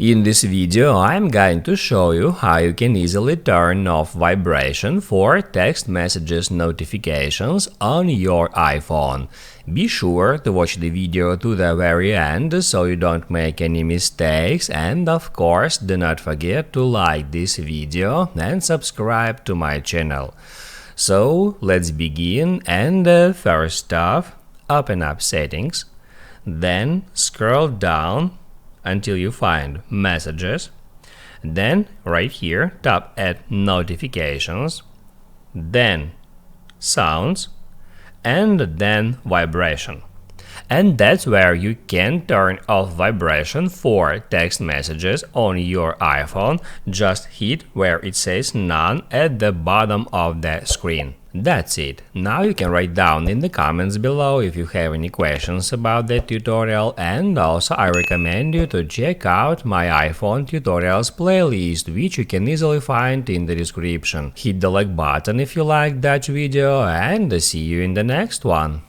In this video, I'm going to show you how you can easily turn off vibration for text messages notifications on your iPhone. Be sure to watch the video to the very end so you don't make any mistakes, and of course do not forget to like this video and subscribe to my channel. So let's begin, and first off, open up Settings, then scroll down until you find Messages, then right here tap at Notifications, then Sounds, and then Vibration. And that's where you can turn off vibration for text messages on your iPhone. Just hit where it says None at the bottom of the screen. That's it. Now you can write down in the comments below if you have any questions about the tutorial, and also I recommend you to check out my iPhone tutorials playlist, which you can easily find in the description. Hit the like button if you liked that video, and see you in the next one.